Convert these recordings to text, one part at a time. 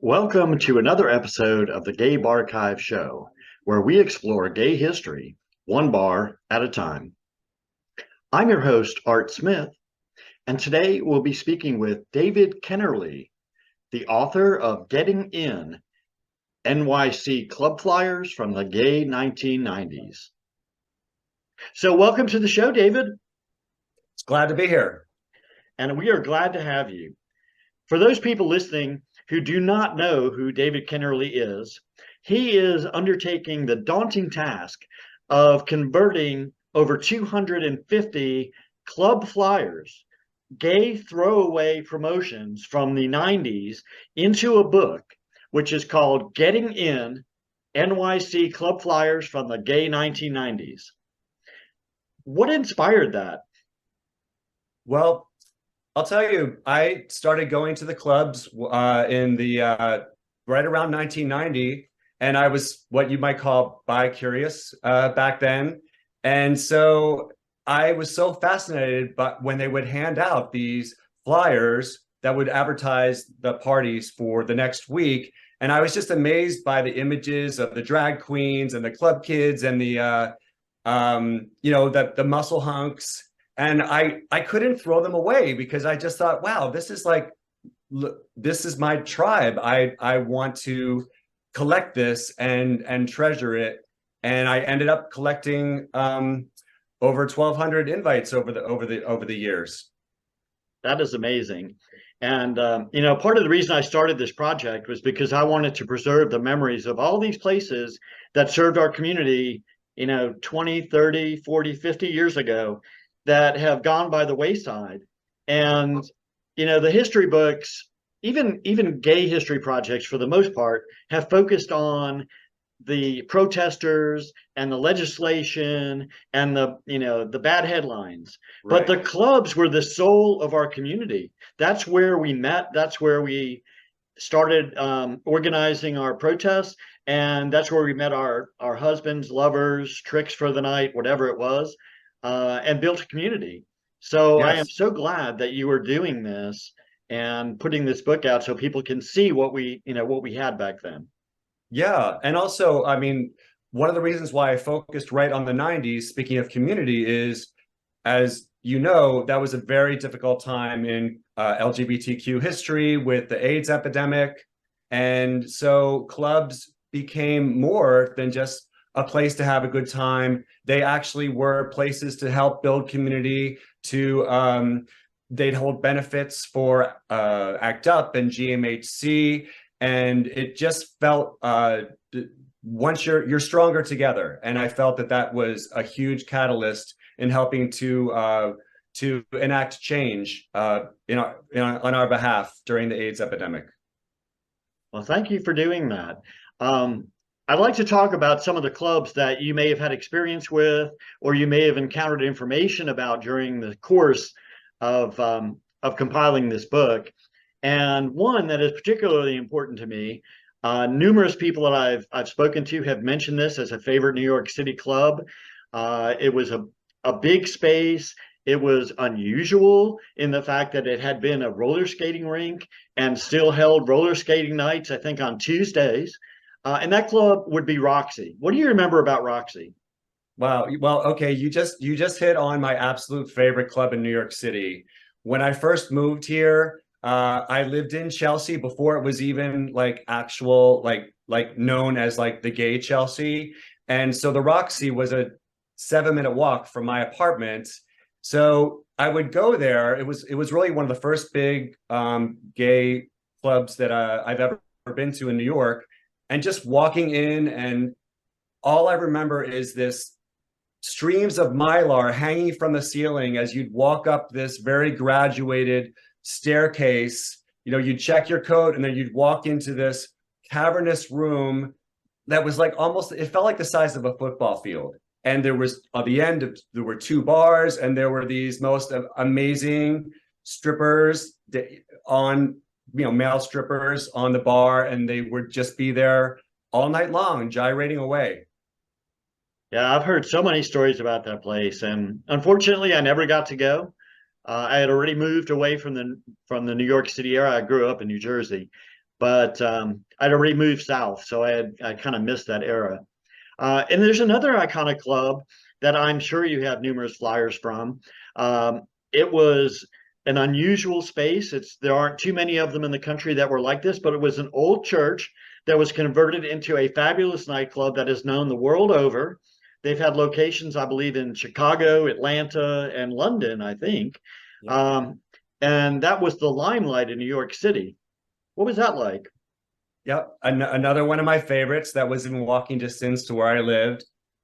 Welcome to another episode of the Gay Barchive Show, where we explore gay history, one bar at a time. I'm your host, Art Smith, and today we'll be speaking with David Kennerley, the author of Getting In, NYC Club Flyers from the Gay 1990s. So welcome to the show, David, It's glad to be here. and we are glad to have you. For those people listening who do not know who David Kennerley is, he is undertaking the daunting task of converting over 250 club flyers, gay throwaway promotions from the 90s, into a book, which is called Getting In, NYC Club Flyers from the Gay 1990s. What inspired that? Well, I'll tell you, I started going to the clubs in the right around 1990, and I was what you might call bi-curious back then. And so I was so fascinated by when they would hand out these flyers that would advertise the parties for the next week. And I was just amazed by the images of the drag queens and the club kids and the muscle hunks, and I couldn't throw them away because I just thought, wow, this is my tribe. I want to collect this and treasure it. And I ended up collecting over 1,200 invites over the years. That is amazing. And, part of the reason I started this project was because I wanted to preserve the memories of all these places that served our community, 20, 30, 40, 50 years ago that have gone by the wayside. And, the history books, even gay history projects for the most part, have focused on the protesters and the legislation and the bad headlines, but Right. the clubs were the soul of our community. That's where we met, that's where we started organizing our protests, and that's where we met our husbands, lovers, tricks for the night, whatever it was, and built a community. So I am Yes. so glad that you are doing this and putting this book out so people can see what we had back then. Yeah. And also, I mean, one of the reasons why I focused right on the 90s, speaking of community, is as you know, that was a very difficult time in LGBTQ history with the AIDS epidemic. And so clubs became more than just a place to have a good time. They actually were places to help build community, they'd hold benefits for ACT UP and GMHC, and it just felt once you're stronger together. And I felt that was a huge catalyst in helping to enact change on our behalf during the AIDS epidemic. Well, thank you for doing that. I'd like to talk about some of the clubs that you may have had experience with, or you may have encountered information about during the course of compiling this book. And one that is particularly important to me, numerous people that I've spoken to have mentioned this as a favorite New York City club. It was a big space. It was unusual in the fact that it had been a roller skating rink and still held roller skating nights, I think, on Tuesdays. And that club would be Roxy. What do you remember about Roxy? Wow. Well, okay, you just hit on my absolute favorite club in New York City. When I first moved here, I lived in Chelsea before it was even like actual like known as like the gay Chelsea. And so the Roxy was a 7-minute walk from my apartment. So I would go there. It was really one of the first big gay clubs that I've ever been to in New York. And just walking in, and all I remember is this streams of mylar hanging from the ceiling as you'd walk up this very graduated staircase. You'd check your coat and then you'd walk into this cavernous room that was like almost, it felt like the size of a football field. And there was, at the end, there were two bars, and there were these most amazing strippers male strippers on the bar, and they would just be there all night long, gyrating away. Yeah, I've heard so many stories about that place, and unfortunately, I never got to go. I had already moved away from the New York City area. I grew up in New Jersey, but I'd already moved south, so I kind of missed that era. And there's another iconic club that I'm sure you have numerous flyers from. It was an unusual space. There aren't too many of them in the country that were like this, but it was an old church that was converted into a fabulous nightclub that is known the world over. They've had locations, I believe, in Chicago, Atlanta, and London, I think. Yeah. And that was the Limelight in New York City. What was that like? Yep. Another one of my favorites that was in walking distance to where I lived.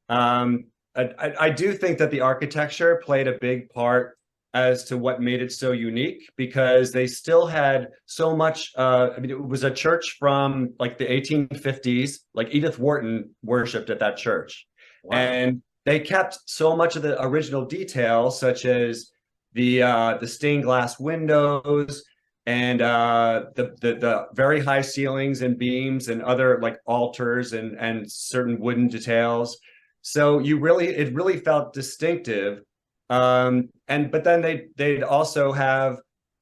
I do think that the architecture played a big part as to what made it so unique because they still had so much. I mean, it was a church from like the 1850s. Like Edith Wharton worshipped at that church, Wow. and they kept so much of the original details, such as the stained glass windows and the very high ceilings and beams and other like altars and certain wooden details. So it really felt distinctive. And but then they'd also have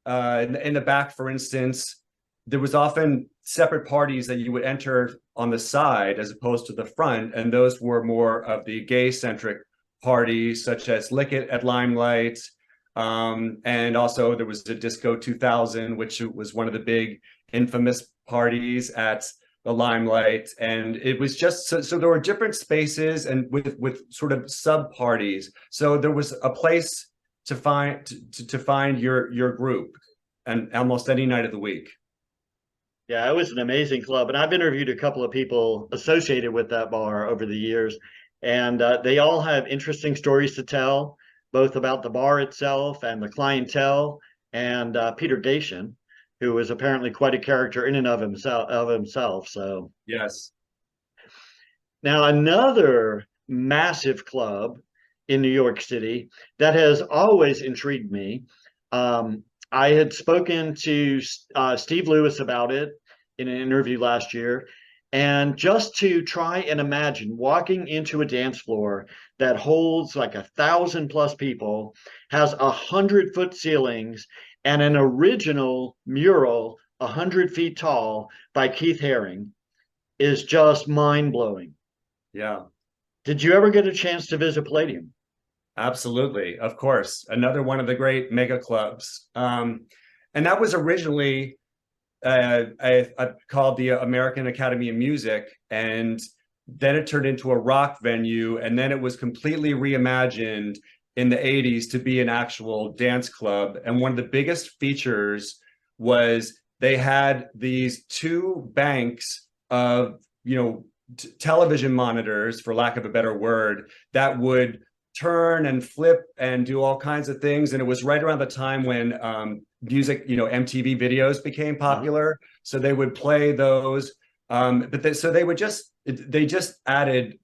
in the back, for instance, there was often separate parties that you would enter on the side as opposed to the front, and those were more of the gay centric parties, such as Lick It at Limelight. And also there was the Disco 2000, which was one of the big infamous parties at the Limelight. And it was just so there were different spaces and with sort of sub parties. So there was a place to find your group and almost any night of the week. Yeah, it was an amazing club. And I've interviewed a couple of people associated with that bar over the years, and they all have interesting stories to tell, both about the bar itself and the clientele, and Peter Gation, who is apparently quite a character in and of himself. So Yes. now another massive club in New York City that has always intrigued me. I had spoken to Steve Lewis about it in an interview last year. And just to try and imagine walking into a dance floor that holds like 1,000+ people, has 100-foot ceilings, and an original mural 100 feet tall by Keith Haring is just mind blowing. Yeah. Did you ever get a chance to visit Palladium? Absolutely, of course. Another one of the great mega clubs. And that was originally called the American Academy of Music, and then it turned into a rock venue, and then it was completely reimagined in the 80s to be an actual dance club. And one of the biggest features was they had these two banks of, television monitors, for lack of a better word, that would turn and flip and do all kinds of things. And it was right around the time when music, MTV videos became popular. So they would play those. So they just added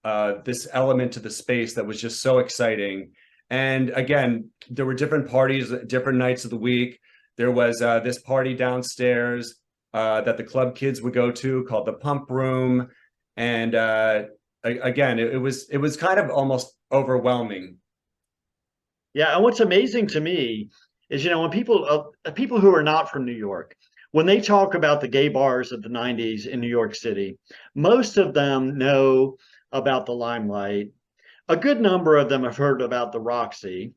this element to the space that was just so exciting. And again, there were different parties, different nights of the week. There was this party downstairs that the club kids would go to called the Pump Room. And again, it was kind of almost overwhelming. Yeah, and what's amazing to me is, when people who are not from New York, when they talk about the gay bars of the 90s in New York City, most of them know about the Limelight. A good number of them have heard about the Roxy.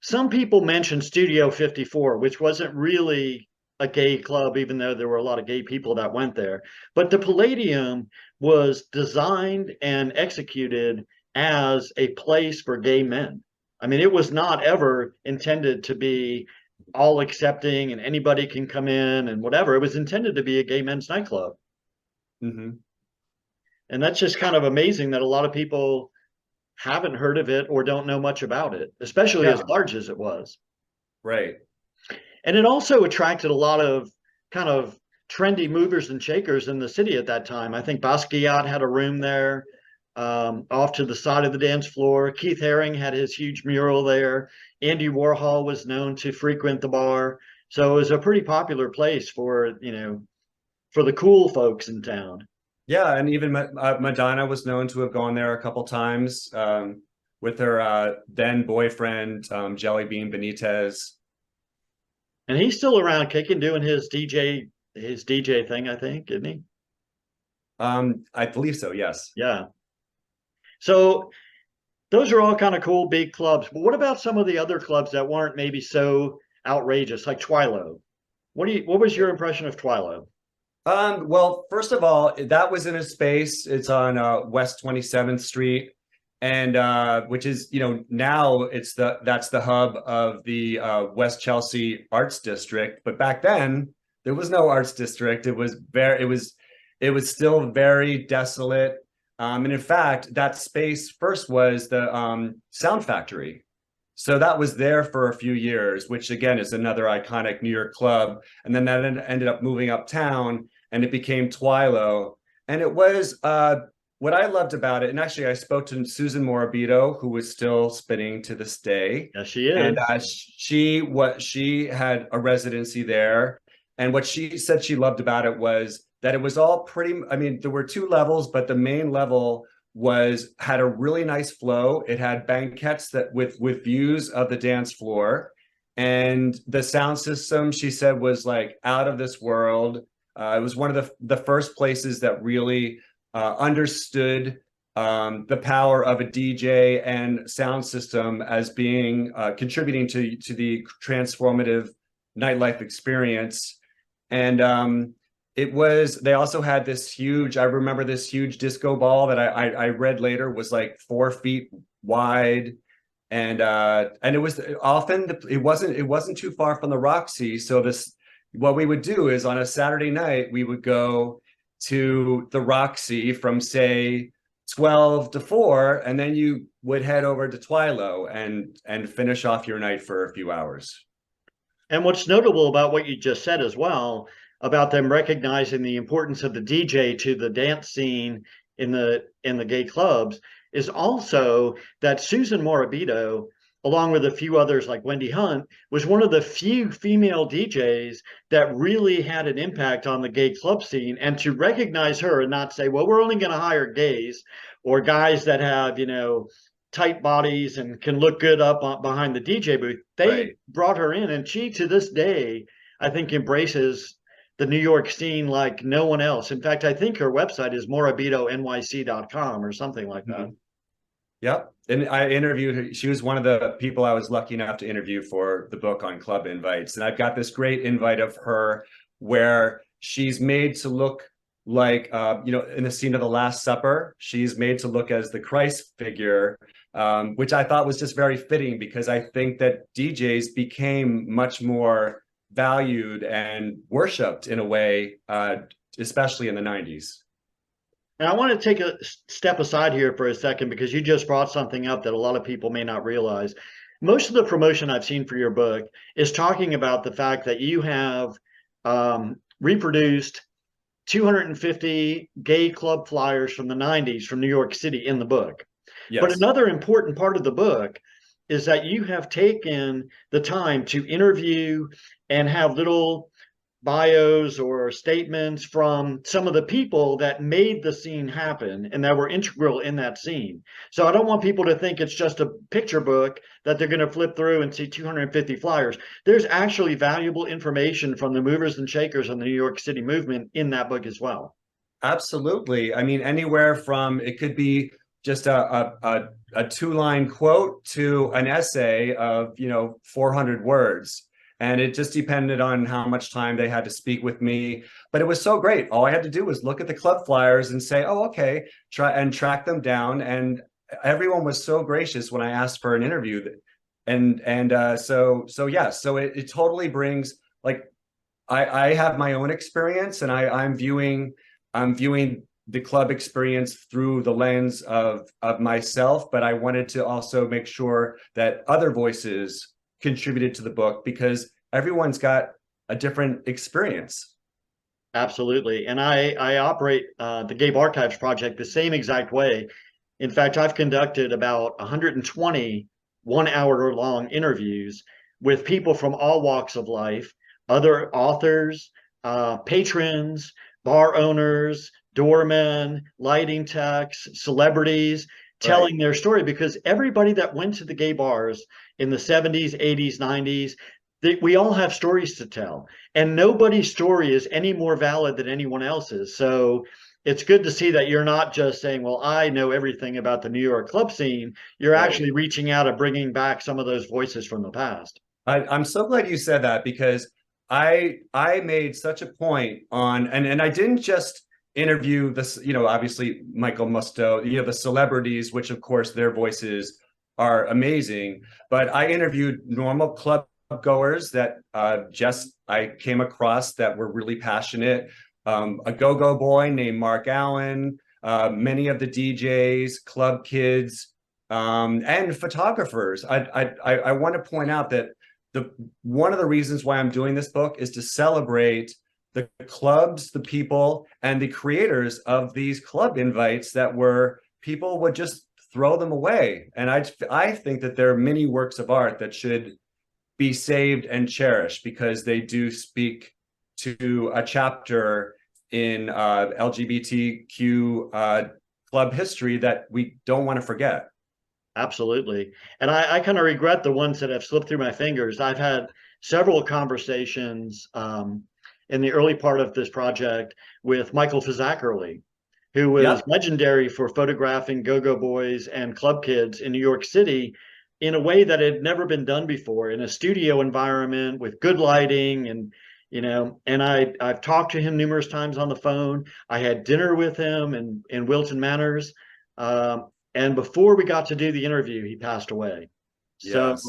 Some people mention Studio 54, which wasn't really a gay club, even though there were a lot of gay people that went there. But the Palladium was designed and executed as a place for gay men. I mean, it was not ever intended to be all accepting and anybody can come in and whatever. It was intended to be a gay men's nightclub. Mm-hmm. And that's just kind of amazing that a lot of people haven't heard of it or don't know much about it, especially as Yeah, large as it was. right. And it also attracted a lot of kind of trendy movers and shakers in the city at that time. I think Basquiat had a room there, off to the side of the dance floor. Keith Haring had his huge mural there. Andy Warhol was known to frequent the bar. So it was a pretty popular place for the cool folks in town. Yeah, and even Madonna was known to have gone there a couple times with her then boyfriend, Jelly Bean Benitez. And he's still around kicking, doing his DJ his DJ thing, I think, isn't he? I believe so, yes. Yeah. So those are all kind of cool big clubs. But what about some of the other clubs that weren't maybe so outrageous, like Twilo? What was your impression of Twilo? Well, first of all, that was in a space. It's on West 27th Street, and which is, now that's the hub of the West Chelsea Arts District. But back then, there was no arts district. It was still very desolate. And in fact, that space first was the Sound Factory. So that was there for a few years, which again is another iconic New York club. And then that ended up moving uptown and it became Twilo. And it was what I loved about it. And actually, I spoke to Susan Morabito, who was still spinning to this day. Yeah, she And is. she had a residency there. And what she said she loved about it was that it was all pretty, I mean, there were two levels, but the main level had a really nice flow. It had banquettes that with views of the dance floor, and the sound system, she said, was like out of this world. It was one of the first places that really understood the power of a DJ and sound system as being contributing to the transformative nightlife experience. And they also had this huge, I remember this huge disco ball that I read later was like 4 feet wide. And it was often, it wasn't too far from the Roxy. So what we would do is on a Saturday night, we would go to the Roxy from say 12 to 4, and then you would head over to Twilo and finish off your night for a few hours. And what's notable about what you just said as well, about them recognizing the importance of the DJ to the dance scene in the gay clubs, is also that Susan Morabito, along with a few others like Wendy Hunt, was one of the few female DJs that really had an impact on the gay club scene. And to recognize her and not say, well, we're only going to hire gays or guys that have, tight bodies and can look good up behind the DJ booth. They Right. brought her in, and she to this day, I think, embraces the New York scene like no one else. In fact, I think her website is morabitonyc.com or something like that. Mhm. Yep. And I interviewed her. She was one of the people I was lucky enough to interview for the book on Club Invites. And I've got this great invite of her where she's made to look like, in the scene of the Last Supper, she's made to look as the Christ figure, which I thought was just very fitting because I think that DJs became much more valued and worshipped in a way, especially in the 90s. And I want to take a step aside here for a second because you just brought something up that a lot of people may not realize. Most of the promotion I've seen for your book is talking about the fact that you have reproduced 250 gay club flyers from the 90s from New York City in the book. But Yes. another important part of the book is that you have taken the time to interview and have little bios or statements from some of the people that made the scene happen and that were integral in that scene. So I don't want people to think it's just a picture book that they're going to flip through and see 250 flyers. There's actually valuable information from the movers and shakers on the New York City movement in that book as well. Absolutely. I mean, anywhere from it could be just a two-line quote to an essay of 400 words. And it just depended on how much time they had to speak with me. But it was so great. All I had to do was look at the club flyers and say, oh, okay, try and track them down. And everyone was so gracious when I asked for an interview. So yeah, so it totally brings, like, I have my own experience, and I'm viewing the club experience through the lens of myself, but I wanted to also make sure that other voices contributed to the book because everyone's got a different experience. Absolutely. And I operate the Gabe Archives Project the same exact way. In fact, I've conducted about 120 one-hour long interviews with people from all walks of life, other authors, patrons, bar owners, doormen, lighting techs, celebrities, telling Right. their story, because everybody that went to the gay bars in the 70s, 80s, 90s, we all have stories to tell, and nobody's story is any more valid than anyone else's. So it's good to see that you're not just saying, well, I know everything about the New York club scene. You're Right. actually reaching out and bringing back some of those voices from the past. I'm so glad you said that because I made such a point on and I didn't just interview this, obviously Michael Musto, the celebrities, which of course their voices are amazing, but I interviewed normal club goers that just I came across that were really passionate. A go-go boy named Mark Allen, many of the DJs, club kids, and photographers. I want to point out that one of the reasons why I'm doing this book is to celebrate the clubs, the people, and the creators of these club invites that were people would just throw them away. And I think that there are many works of art that should be saved and cherished because they do speak to a chapter in LGBTQ club history that we don't want to forget. Absolutely. And I kind of regret the ones that have slipped through my fingers. I've had several conversations in the early part of this project with Michael Fazzackerley, who was Yep. legendary for photographing go-go boys and club kids in New York City in a way that had never been done before, in a studio environment with good lighting. And and I've talked to him numerous times on the phone. I had dinner with him in Wilton Manors. And before we got to do the interview, he passed away. So Yes.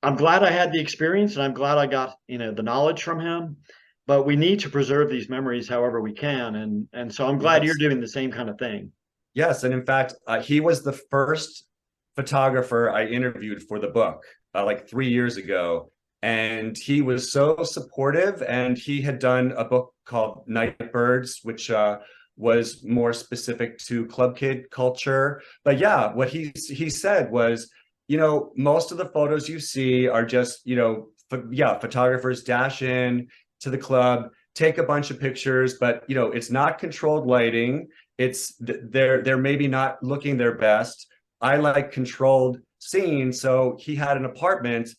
I'm glad I had the experience, and I'm glad I got, the knowledge from him. But we need to preserve these memories however we can. And so I'm glad you're Yes. doing the same kind of thing. Yes. And in fact, he was the first photographer I interviewed for the book like 3 years ago. And he was so supportive. And he had done a book called Nightbirds, which was more specific to club kid culture. But yeah, what he said was, most of the photos you see are just, photographers dash in to the club, take a bunch of pictures, but it's not controlled lighting. It's they're maybe not looking their best. I like controlled scenes. So he had an apartment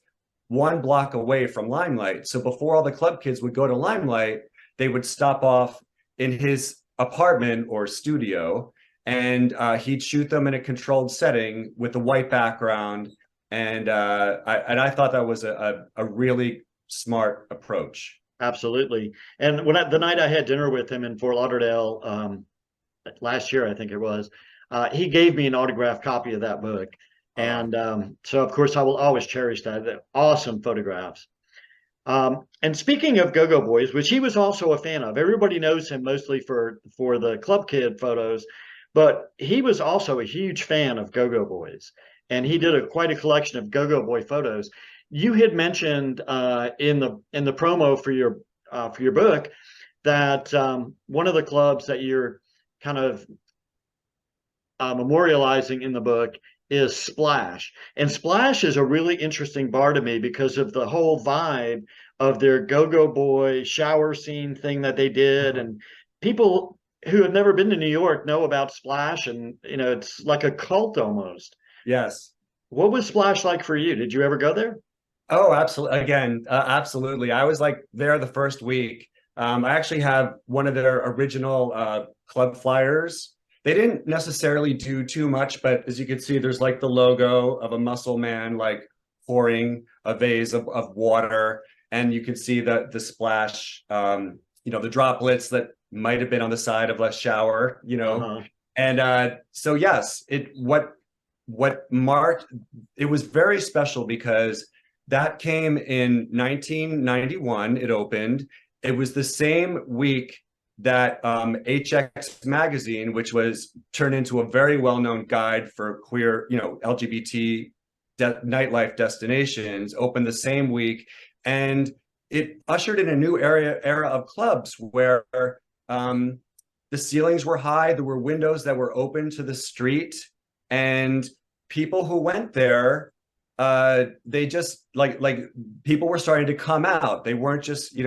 1 block away from Limelight. So before all the club kids would go to Limelight, they would stop off in his apartment or studio, and he'd shoot them in a controlled setting with a white background. And I thought that was a really smart approach. Absolutely. And the night I had dinner with him in Fort Lauderdale last year, I think it was, he gave me an autographed copy of that book. And so, of course, I will always cherish that. They're awesome photographs. And speaking of Go-Go Boys, which he was also a fan of, everybody knows him mostly for the Club Kid photos, but he was also a huge fan of Go-Go Boys, and he did quite a collection of Go-Go Boy photos. You had mentioned in the promo for your book that one of the clubs that you're kind of memorializing in the book is Splash. And Splash is a really interesting bar to me because of the whole vibe of their Go-Go Boy shower scene thing that they did. And people who have never been to New York know about Splash, and it's like a cult almost. Yes. What was Splash like for you? Did you ever go there? Oh, absolutely. Again, absolutely. I was like there the first week. I actually have one of their original club flyers. They didn't necessarily do too much, but as you can see, there's like the logo of a muscle man, like pouring a vase of water. And you can see the splash, the droplets that might have been on the side of a shower, Uh-huh. And so, yes, what marked, it was very special because that came in 1991. It opened. It was the same week that HX magazine, which was turned into a very well-known guide for queer, LGBT nightlife destinations, opened the same week, and it ushered in a new era of clubs where the ceilings were high, there were windows that were open to the street, and people who went there, they just like people were starting to come out. They weren't just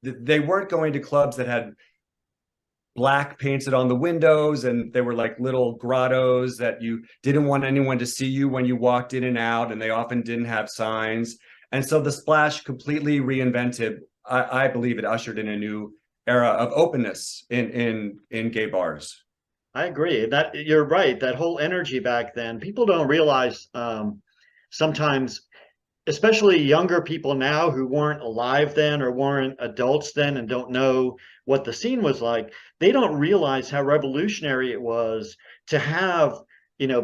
they weren't going to clubs that had black painted on the windows and they were like little grottos that you didn't want anyone to see you when you walked in and out, and they often didn't have signs. And so the Splash completely reinvented, I believe it ushered in a new era of openness in gay bars. I agree that you're right. That whole energy back then, people don't realize sometimes, especially younger people now who weren't alive then or weren't adults then and don't know what the scene was like, they don't realize how revolutionary it was to have,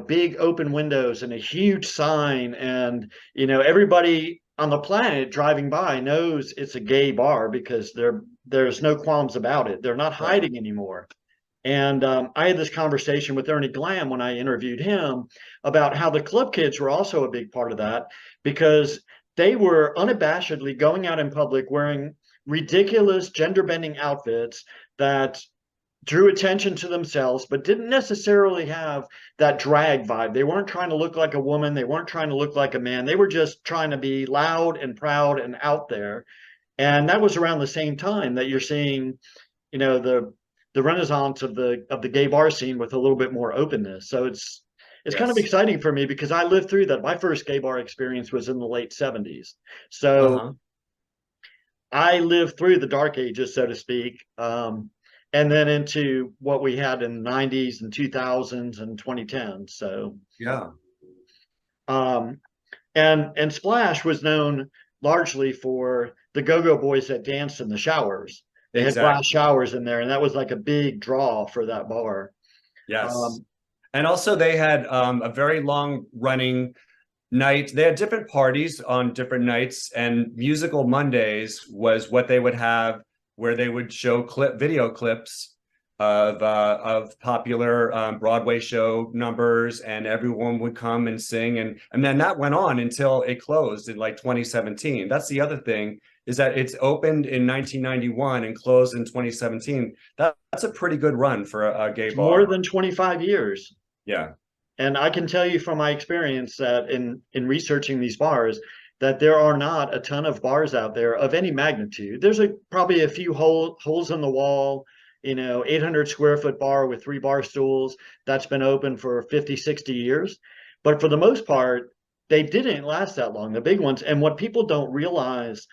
big open windows and a huge sign, and everybody on the planet driving by knows it's a gay bar because there's no qualms about it. They're not Right. hiding anymore. And I had this conversation with Ernie Glam when I interviewed him about how the club kids were also a big part of that, because they were unabashedly going out in public wearing ridiculous gender bending outfits that drew attention to themselves, but didn't necessarily have that drag vibe. They weren't trying to look like a woman. They weren't trying to look like a man. They were just trying to be loud and proud and out there. And that was around the same time that you're seeing, the renaissance of the gay bar scene with a little bit more openness. So it's kind of Yes. exciting for me because I lived through that. My first gay bar experience was in the late 70s. So Uh-huh. I lived through the dark ages, so to speak, and then into what we had in the 90s and 2000s and 2010s. So Yeah, um, and Splash was known largely for the go-go boys that danced in the showers. They had glass exactly. showers in there, and that was like a big draw for that bar. Yes. Um, And also they had a very long running night. They had different parties on different nights, and Musical Mondays was what they would have, where they would show video clips of popular Broadway show numbers, and everyone would come and sing, and then that went on until it closed in like 2017. That's the other thing, is that it's opened in 1991 and closed in 2017. That's a pretty good run for a gay it's more bar. than 25 years. Yeah. And I can tell you from my experience that in researching these bars, that there are not a ton of bars out there of any magnitude. There's probably a few holes in the wall, 800 square foot bar with 3 bar stools that's been open for 50, 60 years. But for the most part, they didn't last that long, the big ones. And what people don't realize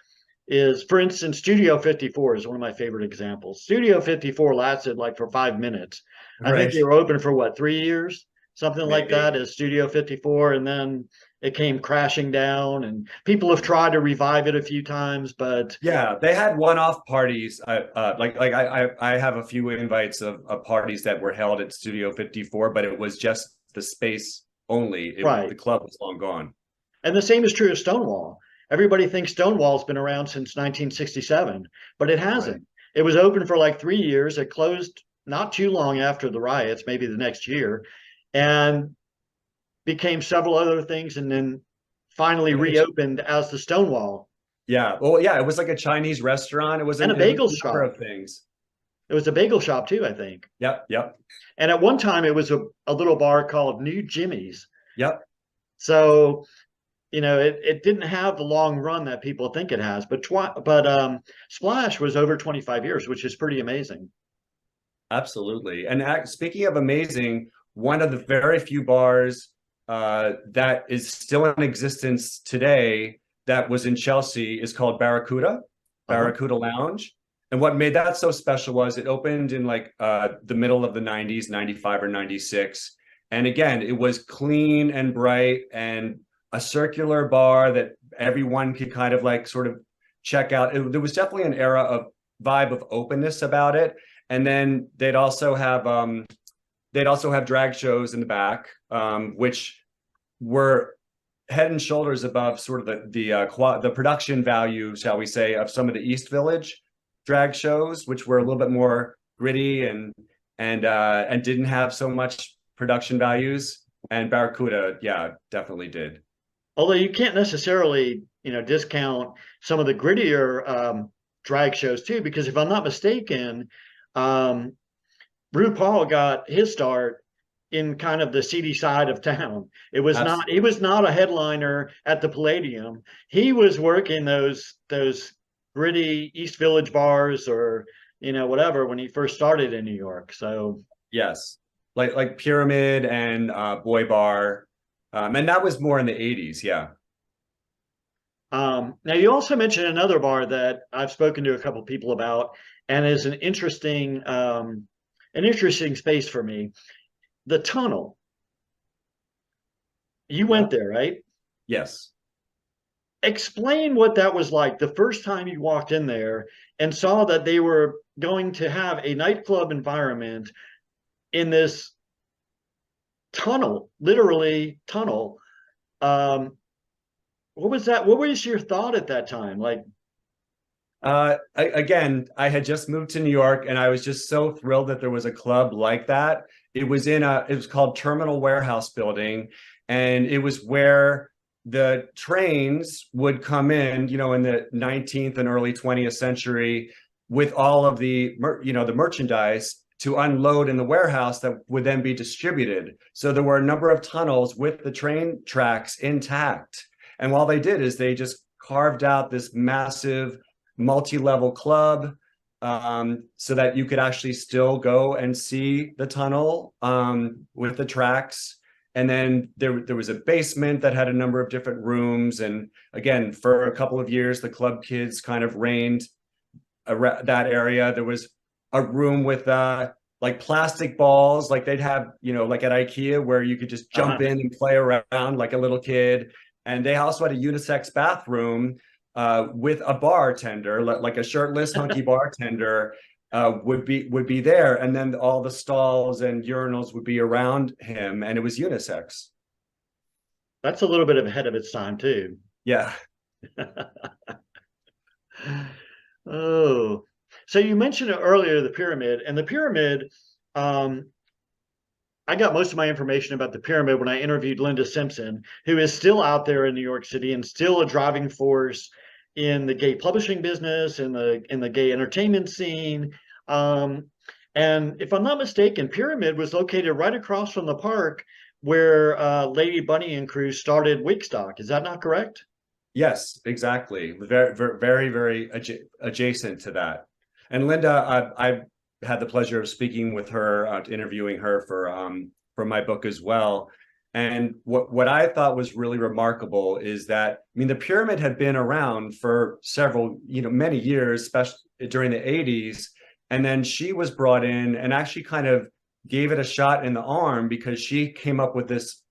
is, for instance, Studio 54 is one of my favorite examples. Studio 54 lasted like for 5 minutes. I think Right. they were open for what, 3 years? Something like that Maybe. as Studio 54. And then it came crashing down, and people have tried to revive it a few times, but Yeah, they had one-off parties. I have a few invites of parties that were held at Studio 54, but it was just the space only. The right. club was long gone. And the same is true of Stonewall. Everybody thinks Stonewall's been around since 1967, but it Right. hasn't. It was open for like 3 years. It closed not too long after the riots, maybe the next year, and became several other things, and then finally reopened as the Stonewall Yeah. Well, yeah, it was like a Chinese restaurant. and a It was bagel a number shop. of things. It was a bagel shop too, I think. Yep, yep, And at one time, it was a little bar called New Jimmy's. yep. So it didn't have the long run that people think it has, but Splash was over 25 years, which is pretty amazing. Absolutely. And speaking of amazing, one of the very few bars that is still in existence today that was in Chelsea is called Uh-huh. Barracuda Lounge. And what made that so special was it opened in like the middle of the 90s, 95 or 96. And again, it was clean and bright and a circular bar that everyone could kind of like sort of check out. There was definitely an era of vibe of openness about it. And then they'd also have drag shows in the back, which were head and shoulders above sort of the production value, shall we say, of some of the East Village drag shows, which were a little bit more gritty and didn't have so much production values. And Barracuda, yeah, definitely did. Although you can't necessarily, discount some of the grittier drag shows too, because if I'm not mistaken, um, RuPaul got his start in kind of the seedy side of town. He Absolutely. was not a headliner at the Palladium. He was working those gritty East Village bars, or whatever, when he first started in New York. So Yes. Like Pyramid and Boy Bar. And that was more in the 80s, yeah. Now, you also mentioned another bar that I've spoken to a couple people about, and is an interesting space for me. The Tunnel. You Yeah. went there, right? Yes. Explain what that was like the first time you walked in there and saw that they were going to have a nightclub environment in this tunnel, literally tunnel. Um, what was that? What was your thought at that time? Like, Again, I had just moved to New York and I was just so thrilled that there was a club like that. It was called Terminal Warehouse Building, and it was where the trains would come in, in the 19th and early 20th century with all of the merchandise to unload in the warehouse that would then be distributed. So there were a number of tunnels with the train tracks intact. And while they did is they just carved out this massive multi-level club, so that you could actually still go and see the tunnel, with the tracks. And then there was a basement that had a number of different rooms. And again, for a couple of years, the club kids kind of reigned that area. There was a room with like plastic balls, like they'd have, like at IKEA, where you could just jump in and play around like a little kid. And they also had a unisex bathroom, with a bartender, like a shirtless, hunky bartender, would be there, and then all the stalls and urinals would be around him, and it was unisex. that's a little bit ahead of its time too. Yeah. Oh, so you mentioned earlier the pyramid, and the pyramid. Um, I got most of my information about the pyramid when I interviewed Linda Simpson, who is still out there in New York City and still a driving force in the gay publishing business, in the gay entertainment scene. Um, and if I'm not mistaken, Pyramid was located right across from the park where Lady Bunny and crew started Wigstock. Is that not correct? Yes, exactly. Very, very, very adjacent to that. And Linda, I had the pleasure of speaking with her, interviewing her for my book as well. And what I thought was really remarkable is that, I mean, the pyramid had been around for several, many years, especially during the 80s. And then she was brought in and actually kind of gave it a shot in the arm, because she came up with this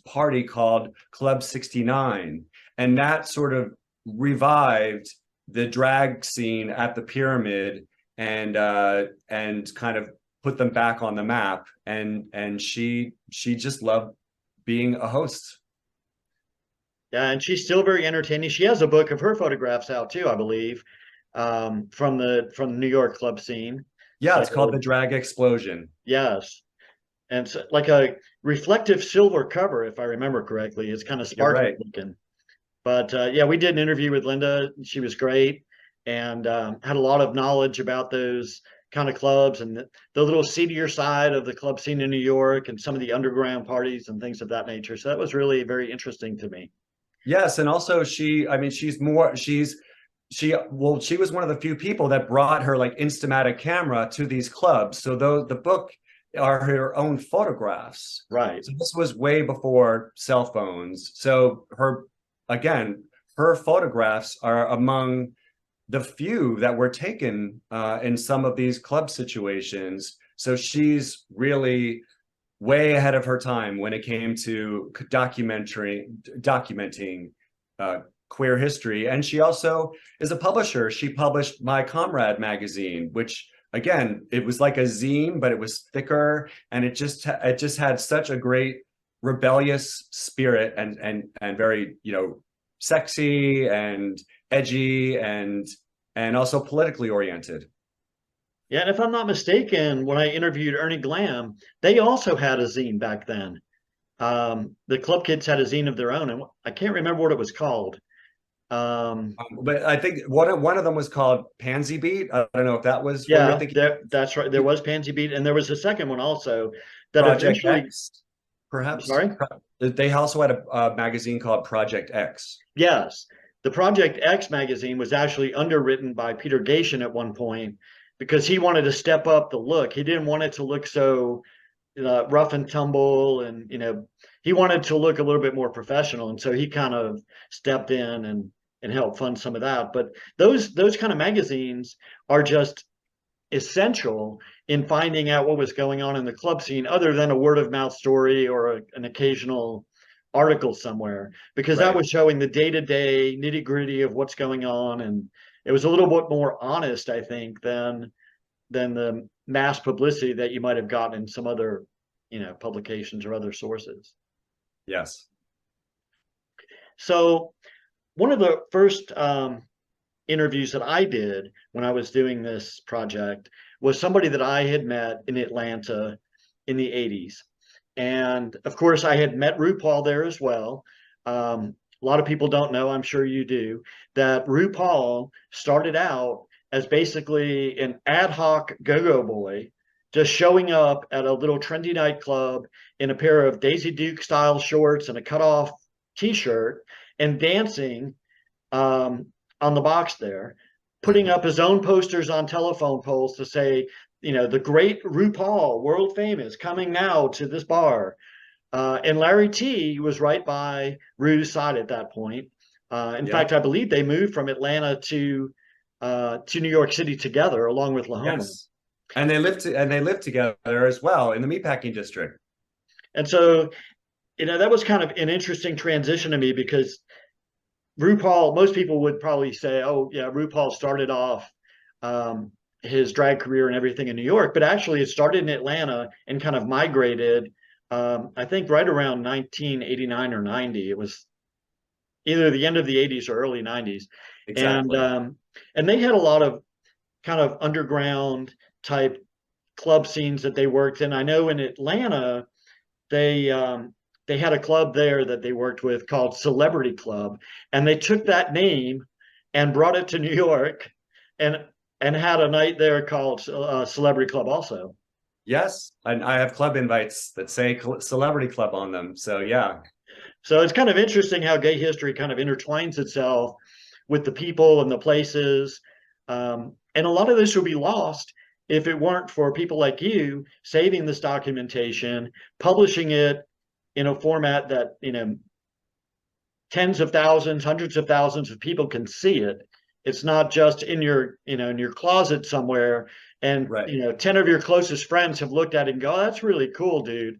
party called Club 69, and that sort of revived the drag scene at the pyramid, and kind of put them back on the map. And she just loved being a host. Yeah, and she's still very entertaining. She has a book of her photographs out too, I believe, from the New York club scene. Yeah, So it's called The Drag Explosion. yes, and so, like a reflective silver cover, if I remember correctly. It's kind of You're sparkly right. looking. But yeah, we did an interview with Linda. She was great, and had a lot of knowledge about those kind of clubs and the little seedier side of the club scene in New York and some of the underground parties and things of that nature. So that was really very interesting to me. Yes, and also I mean, she was one of the few people that brought her like Instamatic camera to these clubs. So though the book are her own photographs. Right. So this was way before cell phones. So again, her photographs are among the few that were taken, in some of these club situations. So she's really way ahead of her time when it came to documenting, uh, queer history. And she also is a publisher. She published My Comrade magazine, which again, it was like a zine, but it was thicker, and it just had such a great rebellious spirit, and very, sexy and edgy, and also politically oriented. Yeah, and if I'm not mistaken, when I interviewed Ernie Glam, they also had a zine back then. The club kids had a zine of their own, and I can't remember what it was called. Um, But I think one of them was called Pansy Beat. I don't know if that was what you're yeah, thinking. that's right. There was Pansy Beat, and there was a second one also that Project eventually. X, I'm perhaps. sorry. They also had a magazine called Project X. Yes, the Project X magazine was actually underwritten by Peter Gation at one point because he wanted to step up the look. He didn't want it to look so rough and tumble, and he wanted to look a little bit more professional, and so he kind of stepped in and help fund some of that. But those kind of magazines are just essential in finding out what was going on in the club scene, other than a word of mouth story or an occasional article somewhere, because that Right. was showing the day-to-day nitty-gritty of what's going on. And it was a little bit more honest, I think, than the mass publicity that you might have gotten in some other, publications or other sources. Yes. So one of the first interviews that I did when I was doing this project was somebody that I had met in Atlanta in the 80s. And of course, I had met RuPaul there as well. A lot of people don't know, I'm sure you do, that RuPaul started out as basically an ad hoc go-go boy, just showing up at a little trendy nightclub in a pair of Daisy Duke style shorts and a cutoff t-shirt and dancing on the box there, putting up his own posters on telephone poles to say, the great RuPaul, world famous, coming now to this bar. And Larry T was right by Ru's side at that point. In Yeah. fact, I believe they moved from Atlanta to New York City together, along with Lahoma. Yes. And they lived together as well in the meatpacking district. And so, that was kind of an interesting transition to me, because RuPaul, most people would probably say, oh, yeah, RuPaul started off his drag career and everything in New York, but actually it started in Atlanta and kind of migrated, I think right around 1989 or 90. It was either the end of the 80s or early 90s. Exactly. And they had a lot of kind of underground type club scenes that they worked in. I know in Atlanta, they had a club there that they worked with called Celebrity Club, and they took that name and brought it to New York, and had a night there called Celebrity Club also. Yes, and I have club invites that say Celebrity Club on them. So yeah. So it's kind of interesting how gay history kind of intertwines itself with the people and the places. And a lot of this would be lost if it weren't for people like you saving this documentation, publishing it in a format that, tens of thousands, hundreds of thousands of people can see it. It's not just in your, in your closet somewhere. And, Right. 10 of your closest friends have looked at it and go, oh, that's really cool, dude.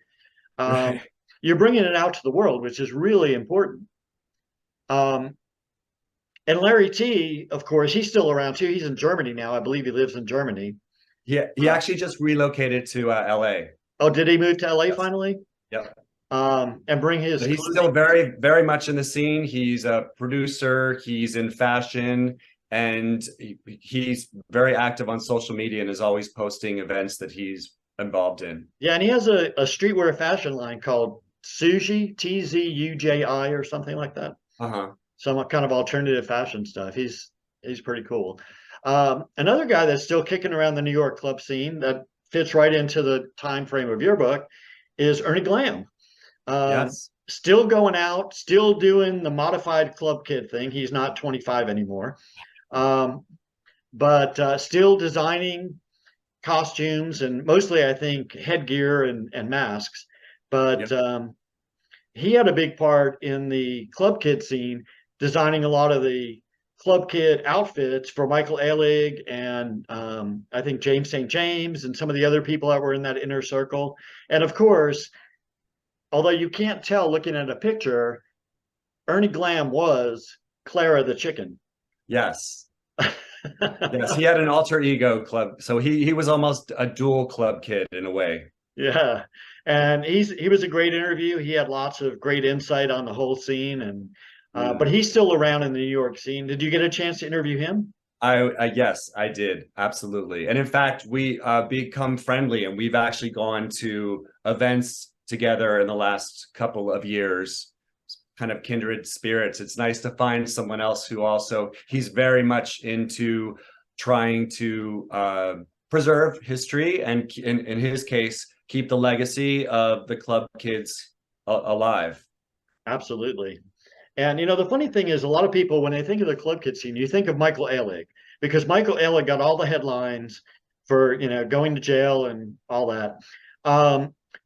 Right. You're bringing it out to the world, which is really important. And Larry T, of course, he's still around too. He's in Germany now. I believe he lives in Germany. Yeah, he actually just relocated to LA. Oh, did he move to LA Yes. finally? Yep. And bring his But he's clothing? still very, very much in the scene. He's a producer, he's in fashion, and he's very active on social media and is always posting events that he's involved in. Yeah, and he has a streetwear fashion line called Tzuji, Tzuji, or something like that. Uh-huh. Some kind of alternative fashion stuff. He's pretty cool. Another guy that's still kicking around the New York club scene that fits right into the time frame of your book is Ernie Glam. Yes. Still going out, still doing the modified club kid thing. He's not 25 anymore, but still designing costumes and mostly, I think, headgear and masks. But Yep. he had a big part in the club kid scene, designing a lot of the club kid outfits for Michael Ehrlich and I think James St. James and some of the other people that were in that inner circle. And of course, although you can't tell looking at a picture, Ernie Glam was Clara the chicken. Yes. Yes, he had an alter ego club. So he was almost a dual club kid in a way. Yeah. And he was a great interview. He had lots of great insight on the whole scene, and but he's still around in the New York scene. Did you get a chance to interview him? Yes, I did. Absolutely. And in fact, we become friendly and we've actually gone to events together in the last couple of years, kind of kindred spirits. It's nice to find someone else who also, he's very much into trying to preserve history and in his case, keep the legacy of the club kids alive. Absolutely. And the funny thing is, a lot of people, when they think of the club kid scene, you think of Michael Ehrlich, because Michael Ehrlich got all the headlines for going to jail and all that.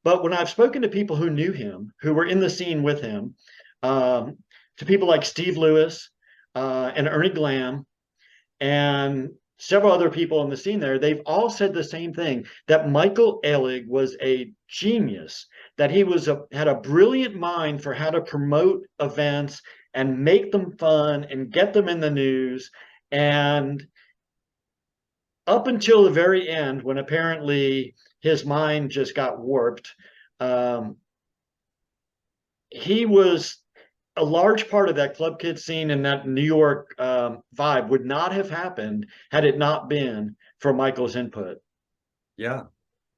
But when I've spoken to people who knew him, who were in the scene with him, to people like Steve Lewis, and Ernie Glam and several other people in the scene there, they've all said the same thing, that Michael Ehrlich was a genius, that he had a brilliant mind for how to promote events and make them fun and get them in the news. And up until the very end, when apparently his mind just got warped, um, he was a large part of that club kid scene and that New York vibe would not have happened had it not been for Michael's input. Yeah,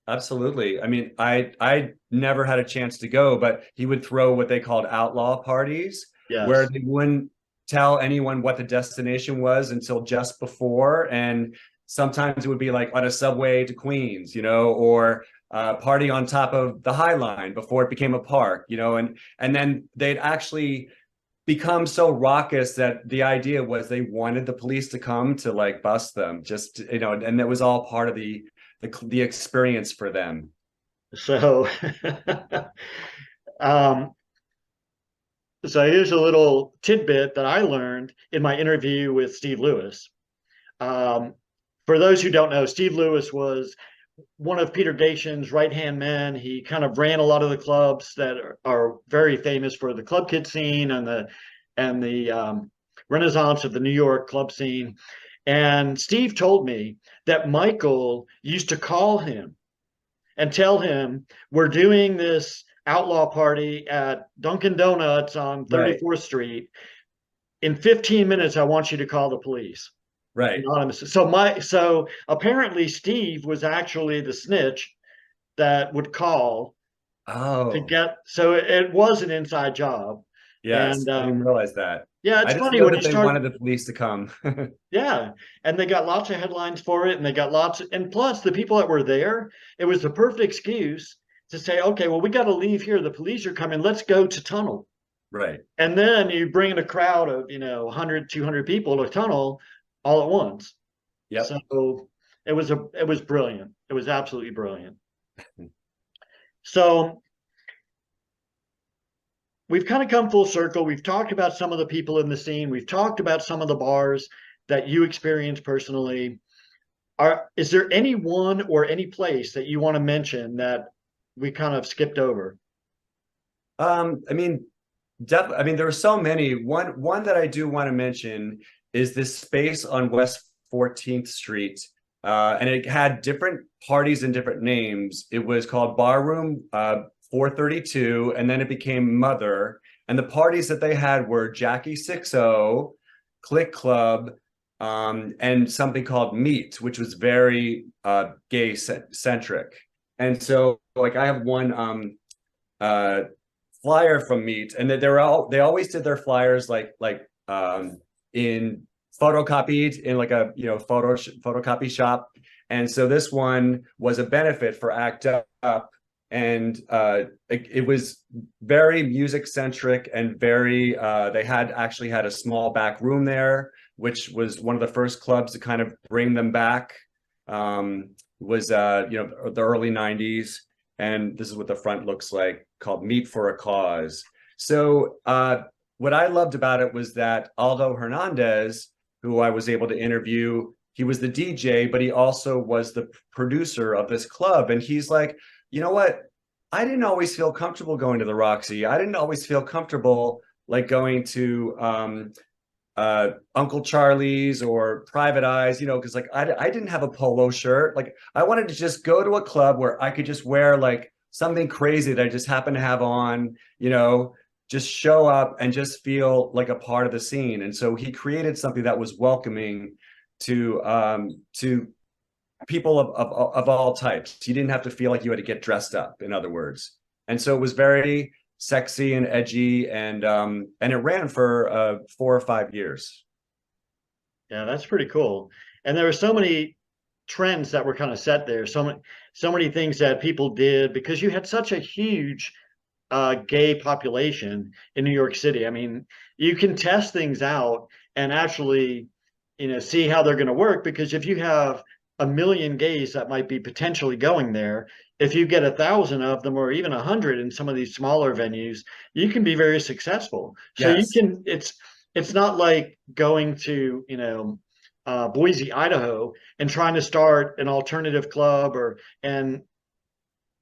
absolutely. I mean, I never had a chance to go, but he would throw what they called outlaw parties where Yes. they wouldn't tell anyone what the destination was until just before. And sometimes it would be like on a subway to Queens, or party on top of the High Line before it became a park, and then they'd actually become so raucous that the idea was they wanted the police to come to like bust them, just and that was all part of the experience for them. So, um, so here's a little tidbit that I learned in my interview with Steve Lewis. Um, for those who don't know, Steve Lewis was one of Peter Gation's right-hand men. He kind of ran a lot of the clubs that are very famous for the club kid scene and the renaissance of the New York club scene. And Steve told me that Michael used to call him and tell him, we're doing this outlaw party at Dunkin' Donuts on Right, 34th Street. In 15 minutes, I want you to call the police. right. Anonymous. So apparently Steve was actually the snitch that would call to Oh, get, so it was an inside job. yes. And I didn't realize that. yeah, I it's just funny know when you that they start. wanted the police to come. Yeah, and they got lots of headlines for it, and they got and plus the people that were there, it was the perfect excuse to say, okay, well, we got to leave here. The police are coming. Let's go to Tunnel. Right. And then you bring in a crowd of, 100, 200 people to Tunnel all at once. Yep. So it was brilliant. It was absolutely brilliant. So we've kind of come full circle. We've talked about some of the people in the scene. We've talked about some of the bars that you experienced personally. Is there any one or any place that you want to mention that we kind of skipped over? I mean, I mean, there are so many. One that I do want to mention is this space on West 14th Street. And it had different parties and different names. It was called Barroom 432, and then it became Mother. And the parties that they had were Jackie 60, Click Club, and something called Meet, which was very gay centric. And so, like, I have one uh, flyer from Meet, and they always did their flyers in photocopied in like a photocopy shop. And so this one was a benefit for ACT UP, and it was very music centric and very they actually had a small back room there, which was one of the first clubs to kind of bring them back. Was the early 90s, and this is what the front looks like, called Meet for a Cause. So what I loved about it was that Aldo Hernandez, who I was able to interview, he was the DJ, but he also was the producer of this club. And he's like, you know what? I didn't always feel comfortable going to the Roxy. I didn't always feel comfortable like going to Uncle Charlie's or Private Eyes, because like I didn't have a polo shirt. Like I wanted to just go to a club where I could just wear like something crazy that I just happen to have on, just show up and just feel like a part of the scene. And so he created something that was welcoming to people of all types. You didn't have to feel like you had to get dressed up, in other words. And so it was very sexy and edgy, and it ran for 4 or 5 years. Yeah, that's pretty cool. And there were so many trends that were kind of set there. So many things that people did because you had such a huge gay population in New York City. I mean, you can test things out and actually, see how they're going to work, because if you have a million gays that might be potentially going there, if you get 1,000 of them or even 100 in some of these smaller venues, you can be very successful. So you Yes. can, it's not like going to, Boise, Idaho, and trying to start an alternative club, and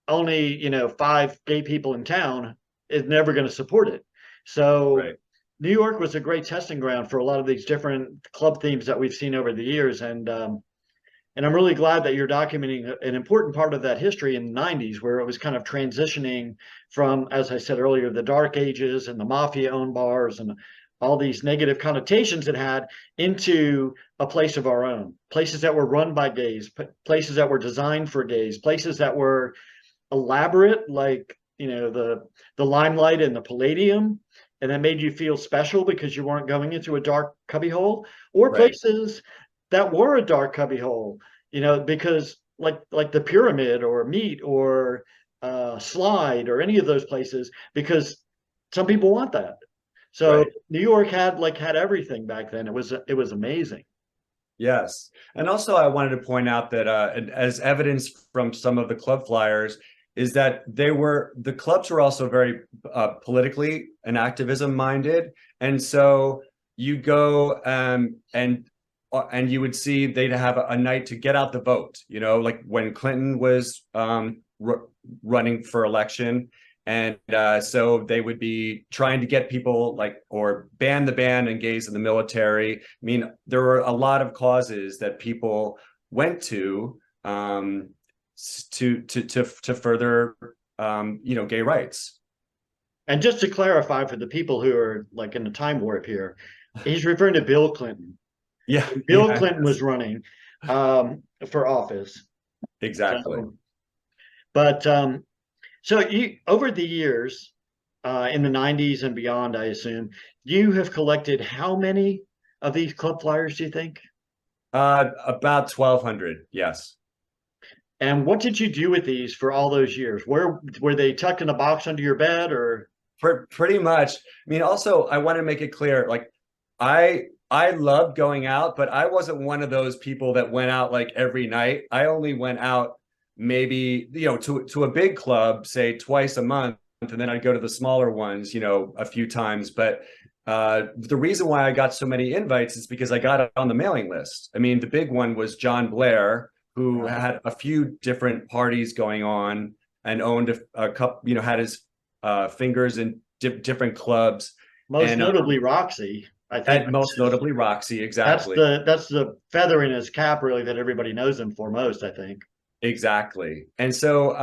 only, five gay people in town is never going to support it. So Right. New York was a great testing ground for a lot of these different club themes that we've seen over the years. And I'm really glad that you're documenting an important part of that history in the 90s, where it was kind of transitioning from, as I said earlier, the dark ages and the mafia owned bars and all these negative connotations it had, into a place of our own, places that were run by gays, places that were designed for gays, places that were elaborate, like, the Limelight and the Palladium, and that made you feel special because you weren't going into a dark cubbyhole, or Right. places that were a dark cubbyhole, because like the Pyramid or Meat or Slide or any of those places, because some people want that. So Right. New York had everything back then. It was amazing. Yes. And also, I wanted to point out that as evidence from some of the club flyers is that the clubs were also very politically and activism minded. And so you go and you would see they'd have a night to get out the vote, like when Clinton was running for election. And so they would be trying to get people or ban the ban and gays in the military. I mean, there were a lot of causes that people went to further, gay rights. And just to clarify for the people who are like in the time warp here, he's referring to Bill Clinton. Yeah, Bill yeah, Clinton was running for office. exactly. So, but so you, over the years, in the 90s and beyond, I assume, you have collected how many of these club flyers, do you think? About 1,200, yes. And what did you do with these for all those years? Where were they tucked in a box under your bed, or? Pretty much. I mean, also, I want to make it clear, like, I loved going out, but I wasn't one of those people that went out like every night. I only went out maybe, to a big club, say twice a month, and then I'd go to the smaller ones, a few times. But the reason why I got so many invites is because I got on the mailing list. I mean, the big one was John Blair, who Right. had a few different parties going on and owned a couple, had his fingers in different clubs, Most and notably Roxy, I think and most notably Roxy. that's Exactly. the feather in his cap, really, that everybody knows him for most, I think. Exactly. And so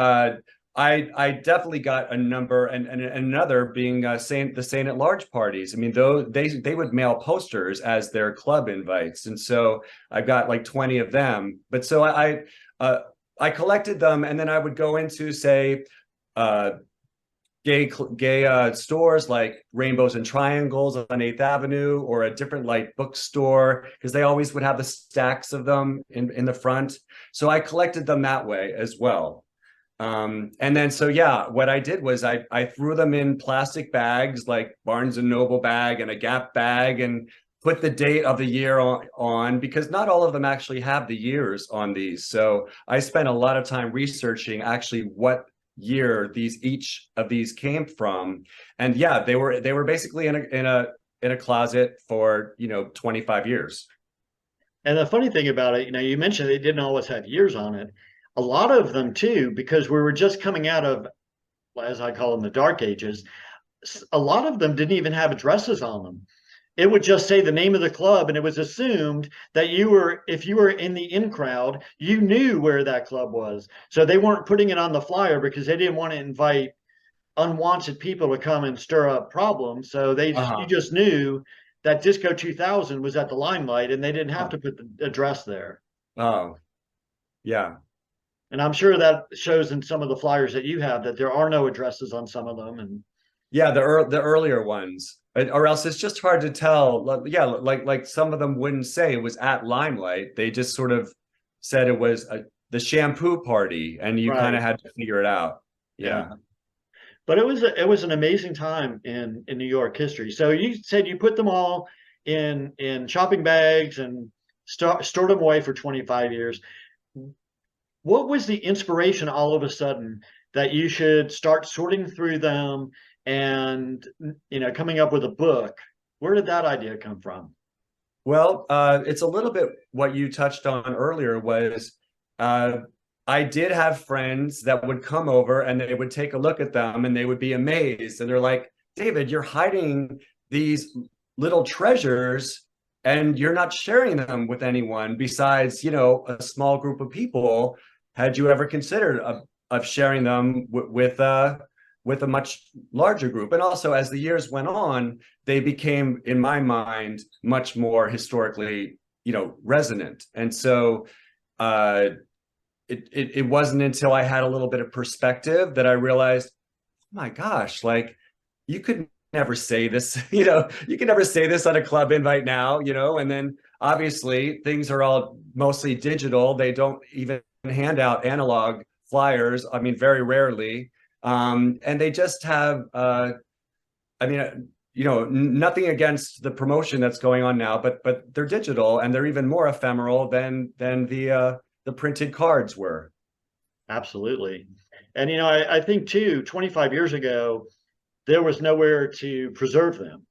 I definitely got a number, and another being the Saint at Large parties. I mean, though they would mail posters as their club invites, and so I got like 20 of them. But so uh, I collected them, and then I would go into, say, uh, gay stores like Rainbows and Triangles on 8th Avenue, or a different like bookstore, because they always would have the stacks of them in the front. So I collected them that way as well. And then, so yeah, what I did was I threw them in plastic bags, like Barnes and Noble bag and a Gap bag, and put the date of the year on, because not all of them actually have the years on these. So I spent a lot of time researching actually what year each of these came from. And yeah, they were basically in a closet for 25 years. And the funny thing about it, you mentioned they didn't always have years on it. A lot of them too, because we were just coming out of, as I call them, the dark ages. A lot of them didn't even have addresses on them. It would just say the name of the club, and it was assumed that if you were in the in crowd, you knew where that club was. So they weren't putting it on the flyer because they didn't want to invite unwanted people to come and stir up problems. So you Uh-huh. just knew that Disco 2000 was at the Limelight, and they didn't have Oh, to put the address there. oh, yeah. And I'm sure that shows in some of the flyers that you have that there are no addresses on some of them. And Yeah, the earlier ones, or else it's just hard to tell. Yeah, like some of them wouldn't say it was at Limelight. They just sort of said it was the shampoo party, and you kind right, of had to figure it out. yeah. Yeah. But it was an amazing time in New York history. So you said you put them all in shopping bags and stored them away for 25 years. What was the inspiration all of a sudden that you should start sorting through them and coming up with a book? Where did that idea come from? Well, it's a little bit what you touched on earlier was uh, I did have friends that would come over and they would take a look at them and they would be amazed. And they're like, David, you're hiding these little treasures and you're not sharing them with anyone besides, a small group of people. Had you ever considered of sharing them with a much larger group? And also, as the years went on, they became, in my mind, much more historically, resonant. And so uh, it wasn't until I had a little bit of perspective that I realized, oh my gosh, like you could never say this, you can never say this on a club invite now, and then obviously things are all mostly digital. They don't even hand out analog flyers. I mean, very rarely. And they just have, nothing against the promotion that's going on now, but they're digital and they're even more ephemeral than the printed cards were. Absolutely. And, I think too, 25 years ago, there was nowhere to preserve them.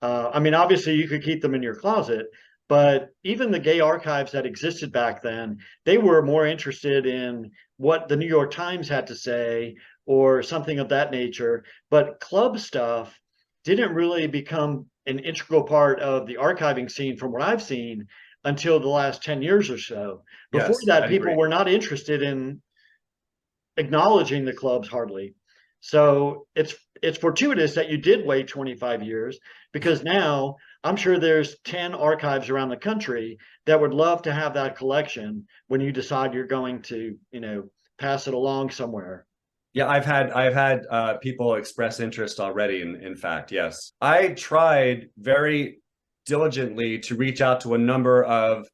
I mean, obviously you could keep them in your closet, but even the gay archives that existed back then, they were more interested in what the New York Times had to say or something of that nature. But club stuff didn't really become an integral part of the archiving scene from what I've seen until the last 10 years or so. Before Yes, that, I people agree. were not interested in acknowledging the clubs hardly. So it's fortuitous that you did wait 25 years, because now I'm sure there's 10 archives around the country that would love to have that collection when you decide you're going to, pass it along somewhere. Yeah, I've had people express interest already. In fact, yes, I tried very diligently to reach out to a number of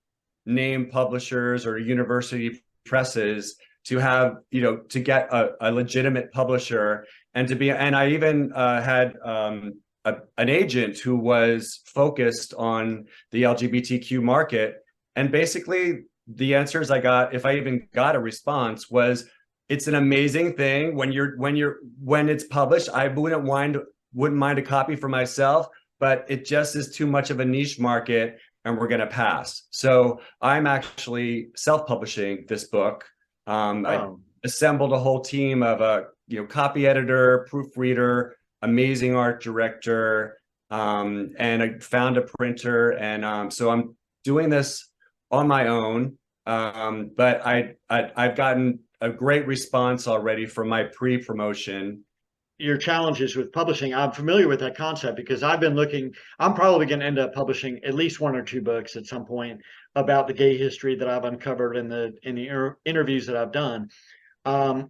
name publishers or university presses to have to get a legitimate publisher and to be. And I even had an agent who was focused on the LGBTQ market. And basically, the answers I got, if I even got a response, was it's an amazing thing when it's published. I wouldn't mind a copy for myself, but it just is too much of a niche market and we're going to pass. So I'm actually self-publishing this book. I Oh, assembled a whole team of a copy editor, proofreader, amazing art director, and I found a printer, and so I'm doing this on my own. But I've gotten a great response already from my pre-promotion. your challenges with publishing. I'm familiar with that concept because I've been looking. I'm probably going to end up publishing at least one or two books at some point about the gay history that I've uncovered in the interviews that I've done. Um,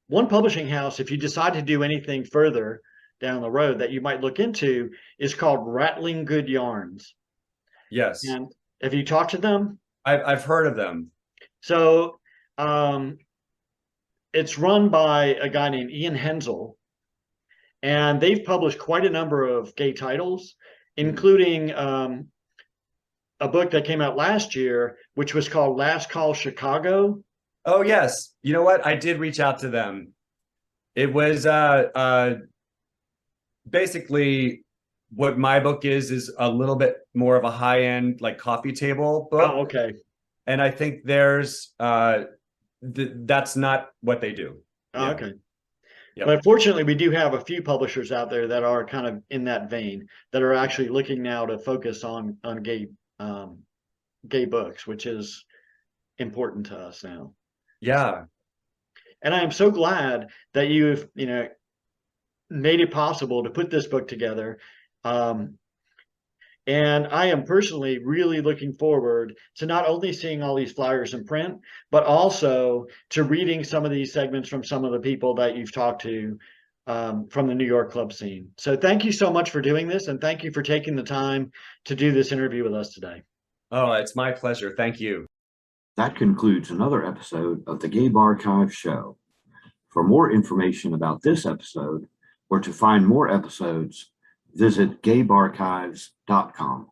One publishing house, if you decide to do anything further down the road that you might look into, is called Rattling Good Yarns. Yes, And have you talked to them? I've heard of them. So um, it's run by a guy named Ian Hensel, and they've published quite a number of gay titles, including a book that came out last year, which was called Last Call Chicago. Oh yes, you know what? I did reach out to them. It was basically what my book is a little bit more of a high-end like coffee table book. Oh, okay. And I think there's that's not what they do. Oh, Yeah. okay. Yep. But fortunately, we do have a few publishers out there that are kind of in that vein, that are actually looking now to focus on gay books, which is important to us now. Yeah. And I am so glad that you've made it possible to put this book together. Um, and I am personally really looking forward to not only seeing all these flyers in print, but also to reading some of these segments from some of the people that you've talked to from the New York club scene. So thank you so much for doing this, and thank you for taking the time to do this interview with us today. Oh, it's my pleasure. Thank you. That concludes another episode of the Gabe Archive Show. For more information about this episode or to find more episodes, visit gabearchives.com.